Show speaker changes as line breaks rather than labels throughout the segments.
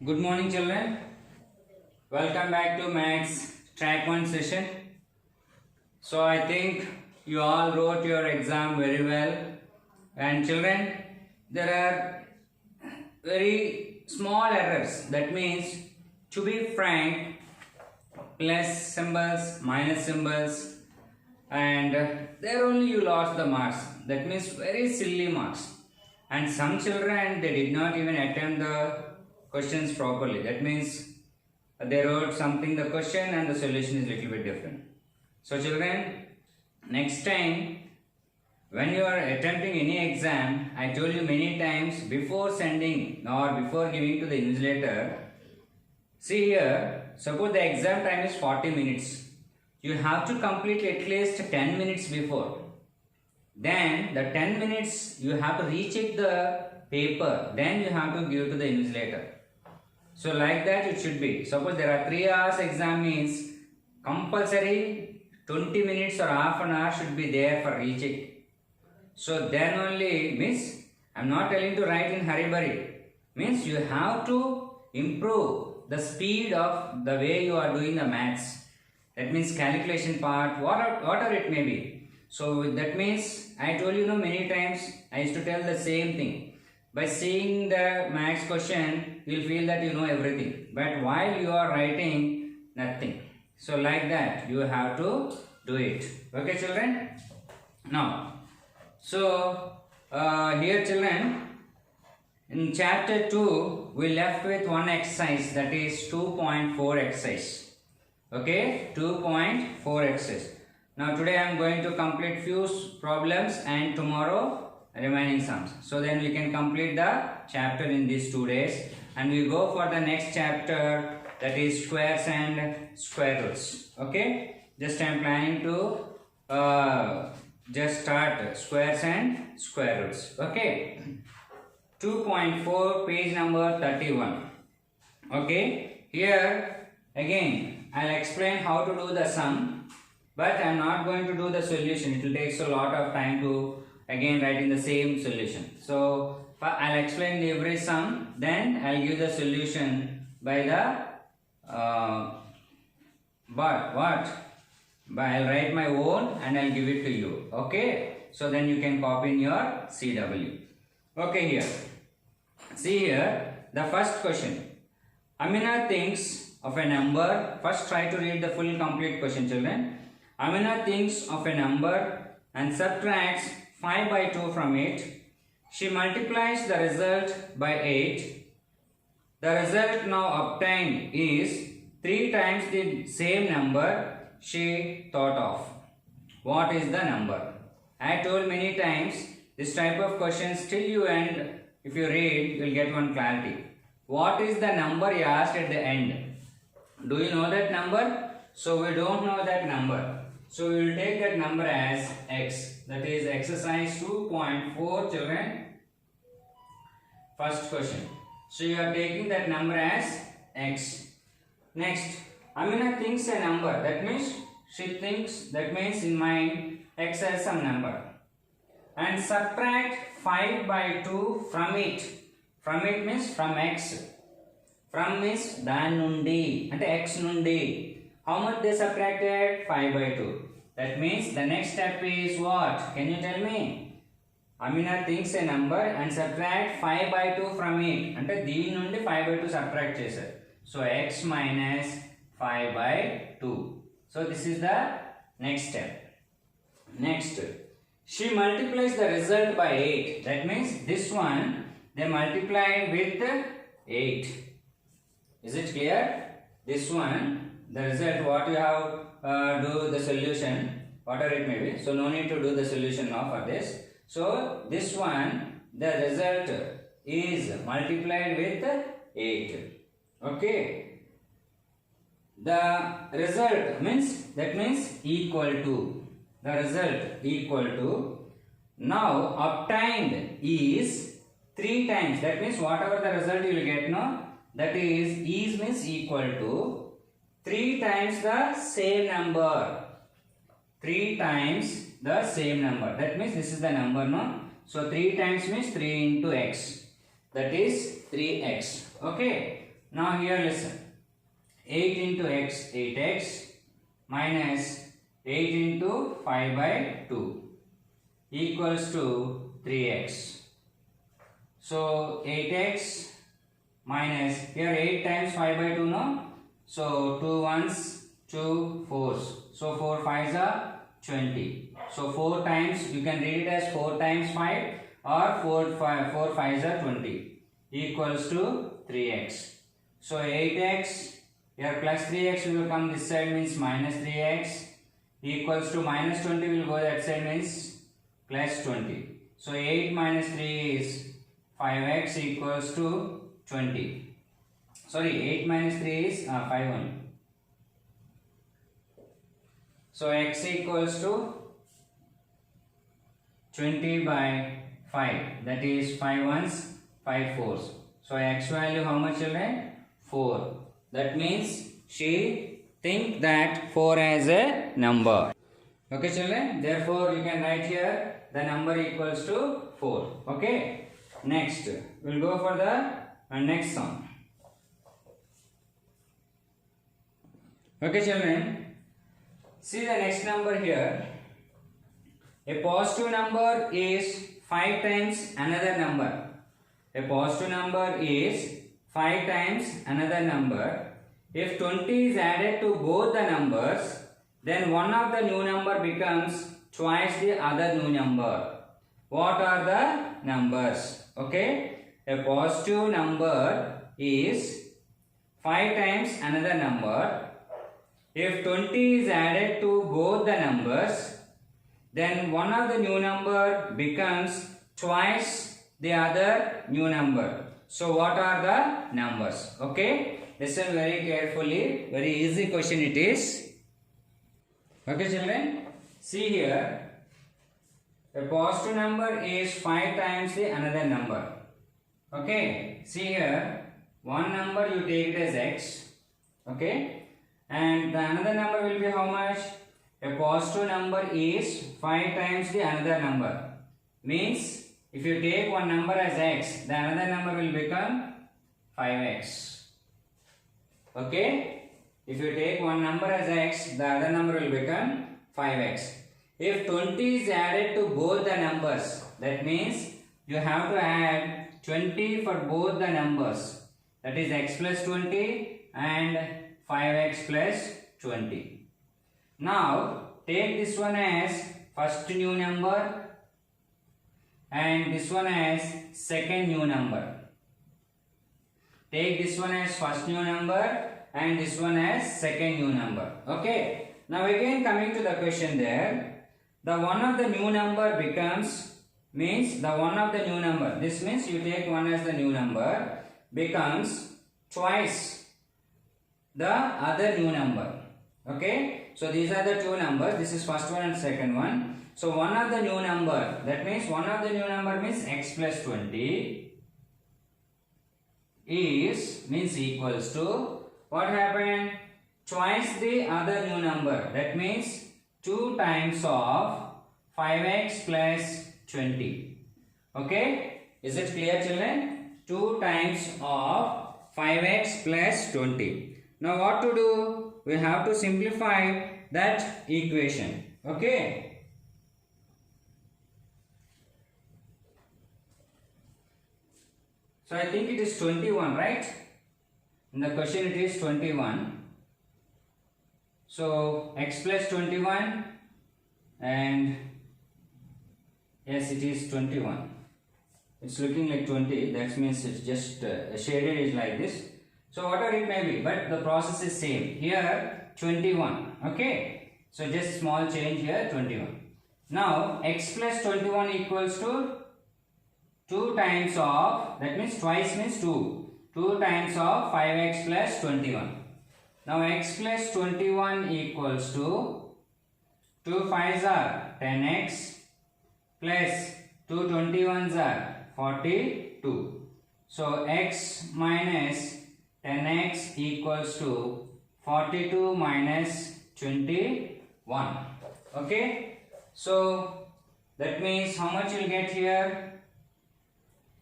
Good morning, children. Welcome back to Maths Track 1 session. So, I think you all wrote your exam very well. And, children, there are very small errors. That means, to be frank, plus symbols, minus symbols, and there only you lost the marks. That means, very silly marks. And some children, they did not even attempt the questions properly. That means they wrote something the question and the solution is little bit different. So children, next time when you are attempting any exam, I told you many times, before sending or before giving to the invigilator, see here, suppose the exam time is 40 minutes. You have to complete at least 10 minutes before. Then the 10 minutes you have to recheck the paper. Then you have to give to the invigilator. So like that it should be. Suppose there are 3 hours exam means compulsory 20 minutes or half an hour should be there for recheck. So then only means I am not telling to write in hurry burry. Means you have to improve the speed of the way you are doing the maths. That means calculation part, whatever it may be. So that means I told you many times, I used to tell the same thing. By seeing the maths question, you will feel that you know everything. But while you are writing, nothing. So like that, you have to do it. Okay, children? Now, so here children, in chapter 2, we left with one exercise, that is 2.4 exercise. Okay, 2.4 exercise. Now today I am going to complete few problems and tomorrow remaining sums. So then we can complete the chapter in these 2 days and we go for the next chapter, that is squares and square roots. Okay, just I am planning to just start squares and square roots. Okay, 2.4 page number 31. Okay, here again I will explain how to do the sum, but I am not going to do the solution. It will take a lot of time to again writing the same solution. So I'll explain every sum, then I'll give the solution by the I'll write my own and I'll give it to you. Okay, so then you can copy in your CW. Okay, here see here the first question. Amina thinks of a number. First try to read the full complete question, children. Amina thinks of a number and subtracts 5 by 2 from it. She multiplies the result by 8. The result now obtained is 3 times the same number she thought of. What is the number? I told many times, this type of questions till you end, if you read, you will get one clarity. What is the number he asked at the end? Do you know that number? So we don't know that number. So we will take that number as x. That is exercise 2.4, children. First question. So you are taking that number as x. Next, Amina thinks a number. That means she thinks, that means in mind x as some number. And subtract 5 by 2 from it. From it means from x. From means dan nundi. And x nundi. How much they subtracted? 5 by 2. That means the next step is what? Can you tell me? Amina thinks a number and subtract 5 by 2 from it. Ante దీని నుండి 5 by 2 subtract చేశారు. So x minus 5 by 2. So this is the next step. Next, she multiplies the result by 8. That means this one they multiplied with 8. Is it clear? This one, the result what you have do the solution, whatever it may be. So no need to do the solution now for this. So this one, the result is multiplied with 8. Okay. The result means, that means equal to. The result equal to. Now obtained is 3 times. That means whatever the result you will get now, that is means equal to 3 times the same number. 3 times the same number. That means this is the number, no? So 3 times means 3 into x. That is 3x. Okay. Now here listen. 8 into x, 8x minus 8 into 5 by 2 equals to 3x. So 8x minus, here 8 times 5 by 2, no? So 2 ones, 2 fours. So 4 5s are 20. So 4 times, you can read it as 4 times 5 or 4 5s are 20 equals to 3x. So 8x, here plus 3x will come this side, means minus 3x equals to minus 20 will go that side, means plus 20. So 8 minus 3 is 5x equals to 20. Sorry, 8 minus 3 is 5 only. So x equals to 20 by 5, that is 5 ones, 5 fours. So x value how much children? 4. That means she think that 4 as a number. Okay children, therefore you can write here the number equals to 4. Okay, next we'll go for the next sum. Okay children, see the next number here. A positive number is 5 times another number. A positive number is 5 times another number. If 20 is added to both the numbers, then one of the new number becomes twice the other new number. What are the numbers? Okay, a positive number is 5 times another number. If 20 is added to both the numbers, then one of the new number becomes twice the other new number. So what are the numbers? Okay, listen very carefully. Very easy question it is. Okay children, see here. A positive number is 5 times the another number. Okay, see here. One number you take it as x. Okay, and the another number will be how much? A positive number is 5 times the another number. Means if you take one number as x, the another number will become 5x. Okay, if you take one number as x, the other number will become 5x. If 20 is added to both the numbers, that means you have to add 20 for both the numbers. That is x plus 20 and 5x plus 20. Now take this one as first new number and this one as second new number. Take this one as first new number and this one as second new number. Okay, now again coming to the question there, the one of the new number becomes, means the one of the new number, this means you take one as the new number, becomes twice the other new number. Okay, so these are the two numbers, this is first one and second one. So one of the new number, that means one of the new number means x plus 20 is, means equals to, what happened? Twice the other new number, that means 2 times of 5x plus 20. Okay, is it clear children? 2 times of 5x plus 20. Now what to do? We have to simplify that equation. Okay. So I think it is 21, right? In the question it is 21. So x plus 21 and yes, it is 21. It's looking like 20. That means it's just shaded is like this. So whatever it may be, but the process is same. Here 21. Okay. So just small change here, 21. Now x plus 21 equals to 2 times of, that means twice means 2. 2 times of 5x plus 21. Now x plus 21 equals to 2 5s are 10x plus 2 21s are 42. So x minus 10x equals to 42 minus 21. Okay. So that means how much you'll get here?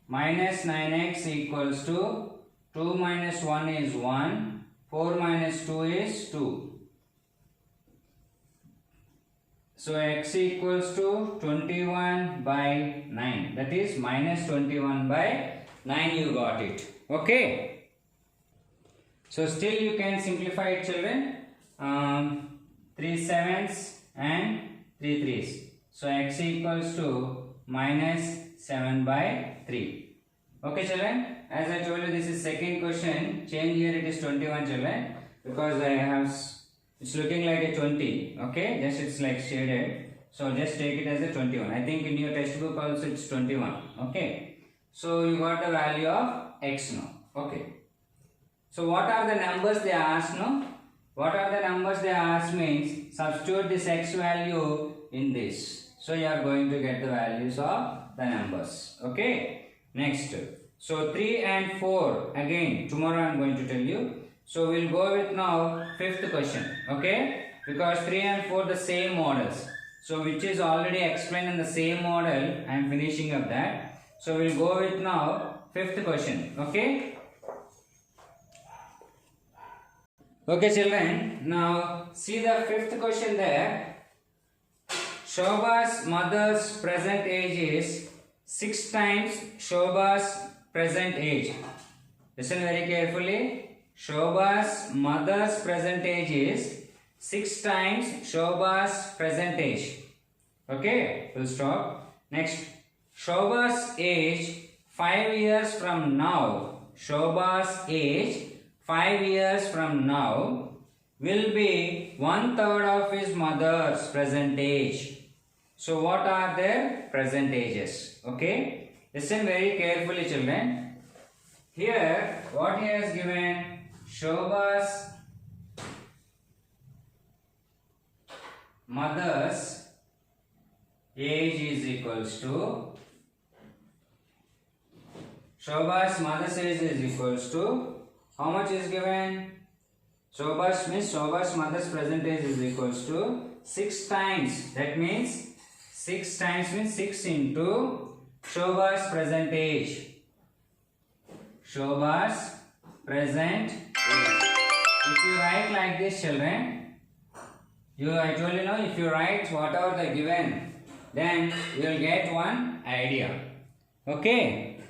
Minus 9x equals to 2 minus 1 is 1. 4 minus 2 is 2. So x equals to 21 by 9. That is minus 21 by 9 you got it. Okay. So still you can simplify it, children. 3 sevens and 3 threes. So x equals to minus 7 by 3. Okay, children. As I told you, this is second question. Change here it is 21, children. Because I have, it's looking like a 20. Okay, just it's like shaded. So just take it as a 21. I think in your textbook also it's 21. Okay. So you got the value of x now. Okay. So what are the numbers they asked now? What are the numbers they asked means substitute this x value in this. So you are going to get the values of the numbers. Okay. Next. So 3 and 4 again tomorrow I am going to tell you. So we'll go with now fifth question. Okay. Because 3 and 4 the same models. So which is already explained in the same model. I am finishing up that. So we'll go with now fifth question. Okay. Okay, children. Now see the fifth question there. Shobha's mother's present age is 6 times Shobha's present age. Listen very carefully. Shobha's mother's present age is 6 times Shobha's present age. Okay, full stop. Next, Shobha's age 5 years from now. Shobha's age 5 years from now will be 1/3 of his mother's present age. So what are their present ages? Okay, listen very carefully, children. Here, what he has given, Shobha's mother's age is equals to, Shobha's mother's age is equals to, how much is given? Shobha's means Shobha's mother's present age is equals to 6 times. That means 6 times means 6 into Shobha's present age. Shobha's present age. If you write like this, children, I told you now, if you write whatever they given, then you will get one idea. Okay.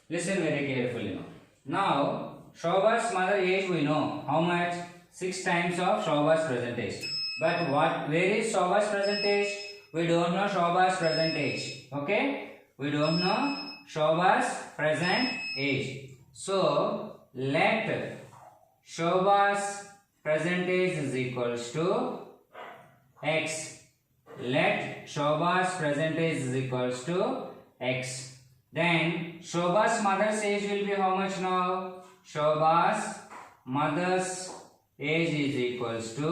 Listen very carefully now. Now, Shobha's mother age we know. How much? 6 times of Shobha's present age. But where is Shobha's present age? We don't know Shobha's present age. Okay? We don't know Shobha's present age. So, let Shobha's present age is equals to x. Let Shobha's present age is equals to x. Then Shobha's mother's age will be how much now? Shobha's mother's age is equals to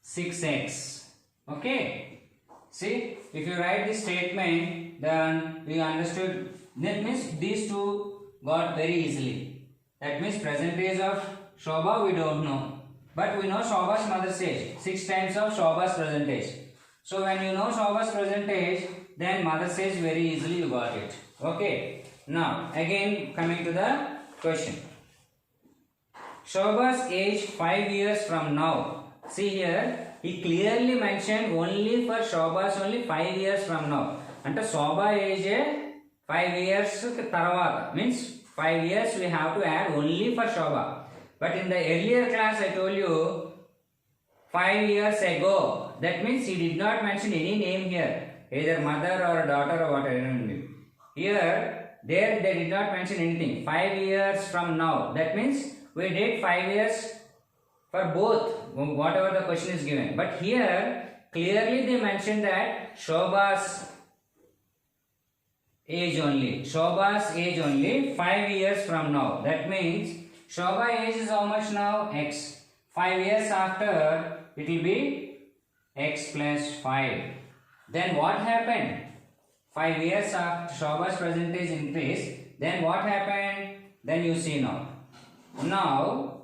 6x. Okay. See, if you write this statement, then we understood. That means these two got very easily. That means present age of Shobha we don't know. But we know Shobha's mother's age. 6 times of Shobha's present age. So when you know Shobha's present age, then mother's age very easily you got it. Okay. Now again coming to the question. Shobha's age 5 years from now. See here, he clearly mentioned only for Shobha's only 5 years from now. Ante Shobha age 5 years tarvata. Means 5 years we have to add only for Shobha. But in the earlier class I told you 5 years ago. That means he did not mention any name here. Either mother or daughter or whatever. Here, there they did not mention anything. 5 years from now. That means we did 5 years for both, whatever the question is given. But here, clearly they mentioned that Shobha's age only. Shobha's age only 5 years from now. That means Shobha age is how much now? X. 5 years after, it will be x plus 5. Then what happened? 5 years after Shobha's present age increased. Then what happened? Then you see now. Now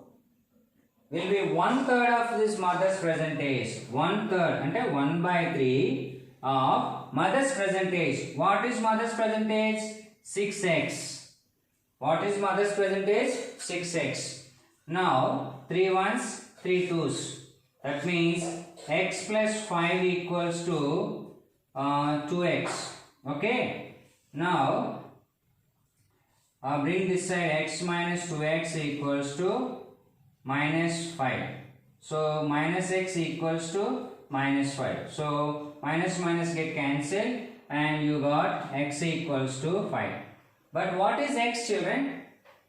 will be 1/3 of this mother's present age. 1/3 and 1/3 of mother's present age. What is mother's present age? 6x. What is mother's present age? 6x. Now 3 ones, 3 twos. That means x plus 5 equals to 2x. Okay. Now bring this side, x minus 2x equals to minus 5. So minus x equals to minus 5. So minus minus get cancelled and you got x equals to 5. But what is x, children?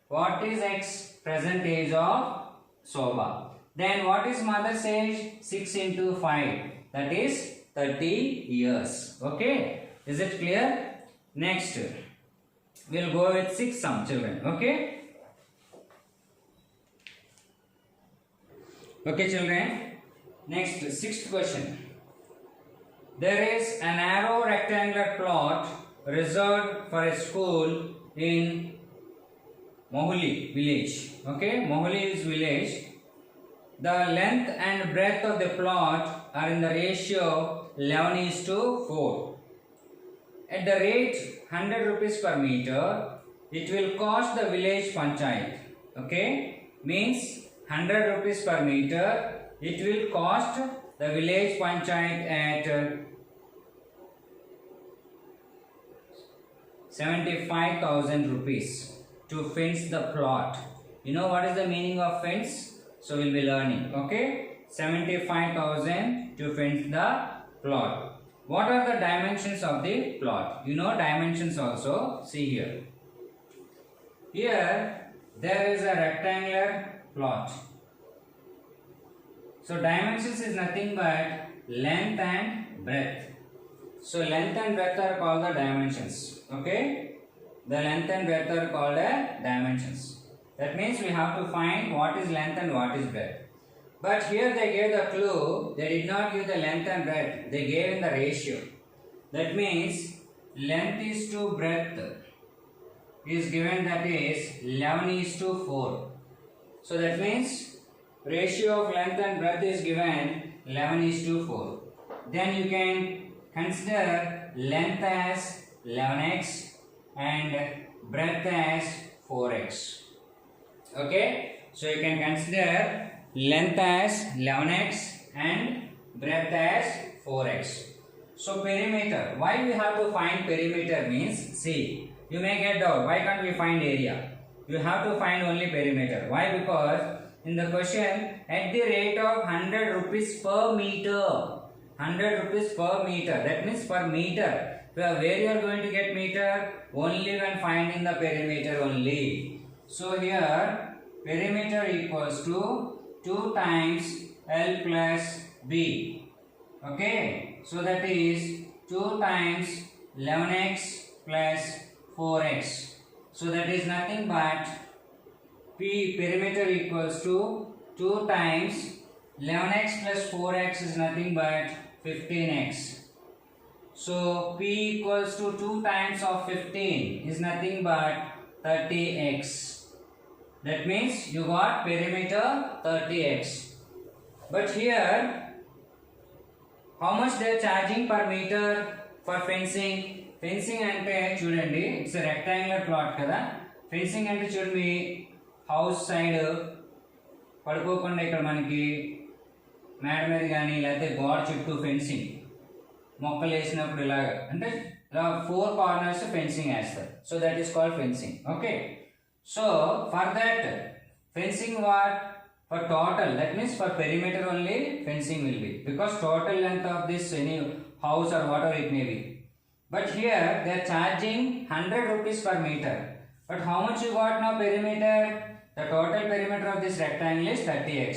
What is x? Present age of Shobha. Then what is mother's age? 6 into 5. That is 30 years. Okay. Is it clear? Next, we'll go with 6 sum, children. Okay. Okay, children. Next, 6th question. There is a narrow rectangular plot reserved for a school in Moholi village. Okay, Moholi is village. The length and breadth of the plot are in the ratio 11:4. At the rate 100 rupees per meter, it will cost the village panchayat. Okay, means 100 rupees per meter, it will cost the village panchayat at 75,000 rupees to fence the plot. You know what is the meaning of fence? So we'll be learning. Okay, 75,000 to fence the plot. What are the dimensions of the plot? You know dimensions also. See here. Here there is a rectangular plot. So dimensions is nothing but length and breadth. So length and breadth are called the dimensions. Okay, the length and breadth are called the dimensions. That means we have to find what is length and what is breadth. But here they gave the clue. They did not give the length and breadth. They gave in the ratio. That means length is to breadth is given, that is 11:4. So that means ratio of length and breadth is given 11:4. Then you can consider length as 11x and breadth as 4x. Okay, so you can consider length as 11x and breadth as 4x. So perimeter, why we have to find perimeter means, see, you may get doubt, why can't we find area? You have to find only perimeter. Why? Because in the question, at the rate of 100 rupees per meter, 100 rupees per meter, that means per meter. Where you are going to get meter? Only when finding the perimeter only. So here perimeter equals to 2 times L plus B. Okay, so that is 2 times 11x plus 4x. So that is nothing but perimeter equals to 2 times 11x plus 4x is nothing but 15x. So P equals to 2 times of 15 is nothing but 30x. That means you got perimeter 30x. But here, how much they are charging per meter for fencing? Fencing ante chudandi, it's a rectangular plot kada. Fencing ante chudandi, house side పడుకోకుండా ఇక్కడ మనకి మేడ మీద కానీ లేకపోతే గోడ చుట్టూ fencing మొక్కలు వేసినప్పుడు ఇలాగ అంటే ఇలా 4 కార్నర్స్ ఫెన్సింగ్ వేస్తారు. So that is called fencing. Okay, so for that fencing what for total, that means for perimeter only fencing will be, because total length of this any house or whatever it may be. But here they are charging 100 rupees per meter. But how much you got now perimeter? The total perimeter of this rectangle is 30x.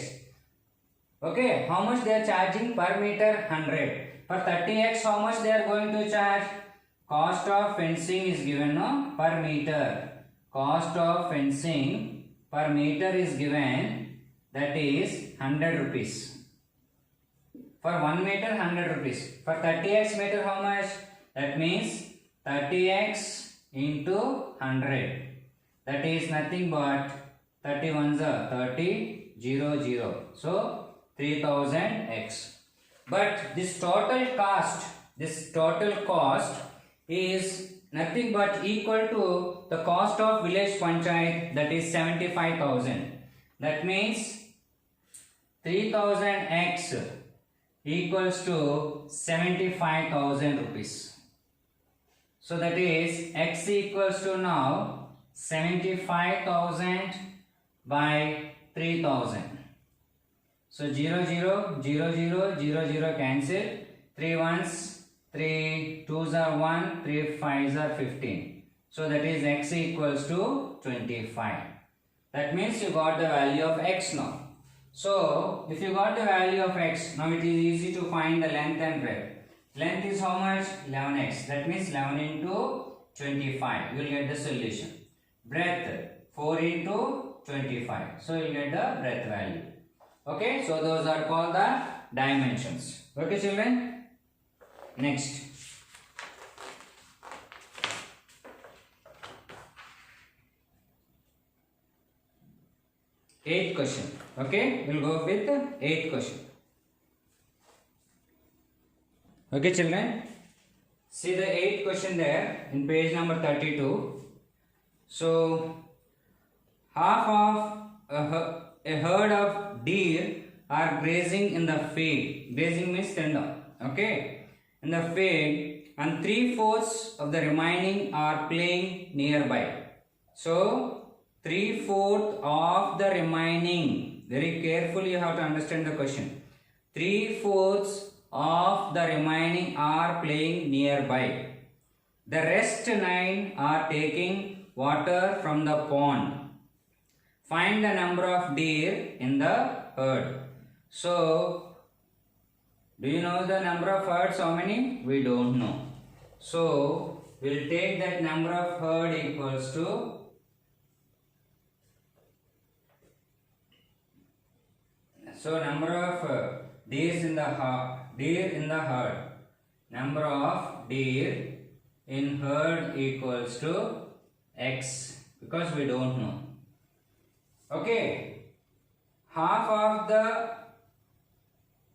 Okay, how much they are charging per meter? 100. For 30x how much they are going to charge? Cost of fencing is given no per meter. Cost of fencing per meter is given, that is 100 rupees. For 1 meter 100 rupees. For 30x meter how much? That means 30x into 100. That is nothing but 31s are 30, 0, 0. So 3000x. But this total cost, this total cost is nothing but equal to the cost of village panchayat, that is 75,000. That means 3000x equals to 75,000 rupees. So that is x equals to now 75,000 by 3000. So 0 0 0 0 0 0 cancel. 3 ones, 3 twos are 1, 3 fives are 15. So that is x equals to 25. That means you got the value of x now. So if you got the value of x, now it is easy to find the length and breadth. Length is how much? 11x. That means 11 into 25. You will get the solution. Breadth 4 into 25. So you will get the breadth value. Okay. So those are called the dimensions. Okay children. Next. Eighth question. Okay. We'll go with the eighth question. Okay children, see the 8th question there in page number 32. So half of a herd of deer are grazing in the field. Grazing means tender. Okay, in the field, and 3/4 of the remaining are playing nearby. So 3/4 of the remaining, very carefully you have to understand the question. 3/4 of the remaining are playing nearby. The rest 9 are taking water from the pond. Find the number of deer in the herd. So, do you know the number of herds? How many? We don't know. So, we'll take that number of herd equals to number of deer in the herd. Number of deer in herd equals to x, because we don't know. Okay, half of the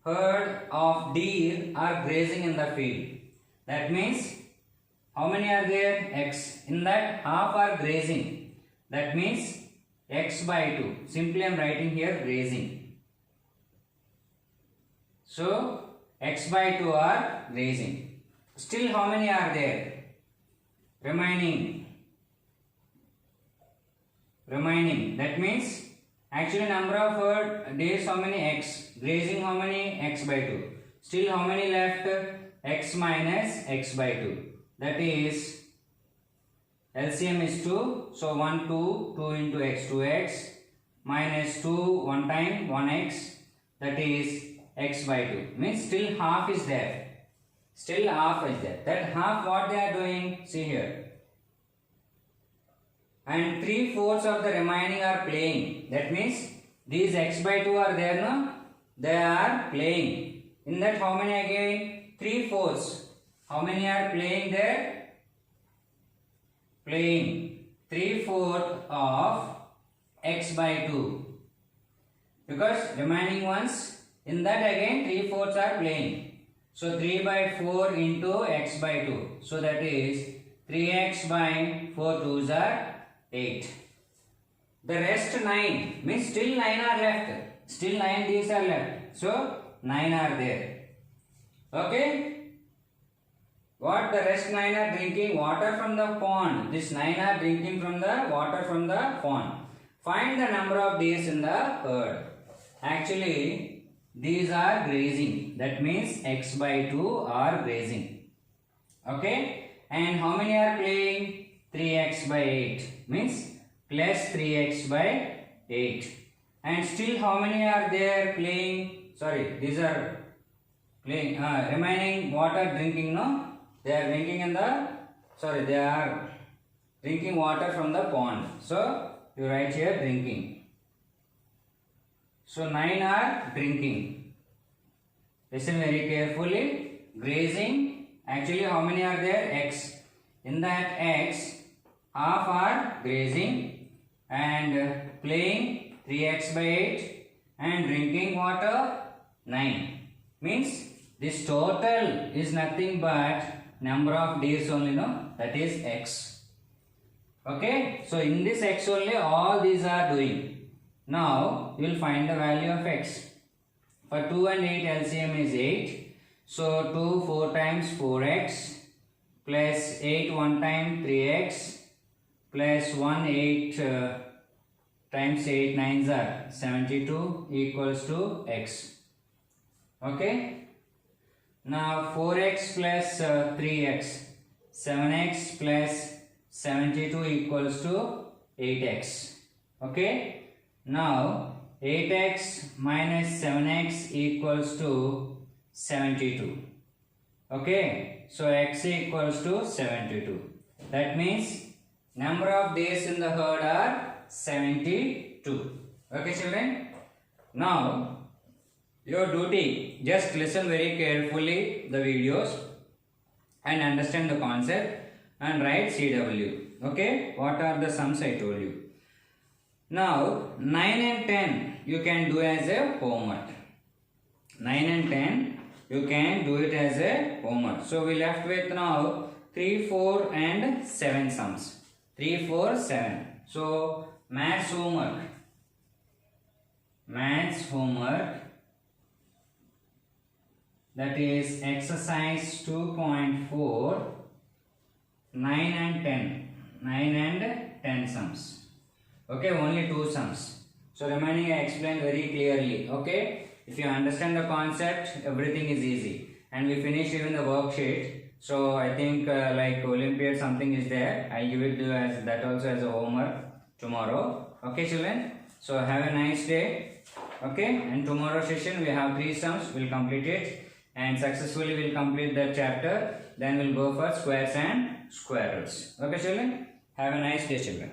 herd of deer are grazing in the field. That means how many are there? X. In that half are grazing. That means x by 2. Simply I am writing here grazing. So x by 2 are grazing. Still how many are there? Remaining. That means actually number of herd days how many? X. Grazing how many? X by 2. Still how many left? X minus x by 2. That is LCM is 2. So 1 2 2 into x 2x minus 2 one time 1x, that is x by 2, means still half is there. Still half is there. That half what they are doing? See here. And 3/4 of the remaining are playing. That means these x by 2 are there, no? They are playing. In that how many again? 3/4. How many are playing there? Playing 3/4 of x by 2. Because remaining ones, in that again 3/4 are playing. So 3 by 4 into x by 2. So that is 3x by 4 2s are 8. The rest 9, means still 9 are left. Still 9 these are left. So 9 are there. Okay. What the rest 9 are drinking? Water from the pond. This 9 are drinking from the water from the pond. Find the number of deers in the herd. Actually, these are grazing. That means x by 2 are grazing. Okay. And how many are playing? 3x by 8. Means plus 3x by 8. And still how many are there playing? Sorry, these are playing. Remaining water drinking, no? They are drinking in the, they are drinking water from the pond. So, you write here drinking. So, 9 are drinking. Listen very carefully. Grazing. Actually, how many are there? X. In that X, half are grazing and playing 3x by 8 and drinking water 9. Means This total is nothing but number of days only, no? That is x. Okay, so in this x only all these are doing. Now you will find the value of x. For 2 and 8 LCM is 8. So 2 4 times 4x plus 8 1 time 3x plus 1 8 times 8 9s are 72 equals to x. Okay. Now 4x plus 3x, 7x plus 72 equals to 8x. Okay. Now 8x minus 7x equals to 72. Okay. So x equals to 72. That means number of days in the herd are 72. Okay children. Now your duty, just listen very carefully the videos and understand the concept and write CW. Okay, what are the sums I told you. Now 9 and 10 you can do as a homework. 9 and 10 you can do it as a homework. So we left with now 3, 4 and 7 sums. 3, 4, 7. So maths homework. Maths homework. That is exercise 2.4, 9 and 10. 9 and 10 sums. Okay, only 2 sums. So remaining I explained very clearly. Okay, if you understand the concept, everything is easy. And we finish even the worksheet. So I think like Olympiad something is there. I'll give it to you as that also as a homework tomorrow. Okay children. So have a nice day. Okay, and tomorrow session we have 3 sums. We'll complete it. And successfully we'll complete that chapter. Then we'll go for squares and square roots. Okay children? Have a nice day children.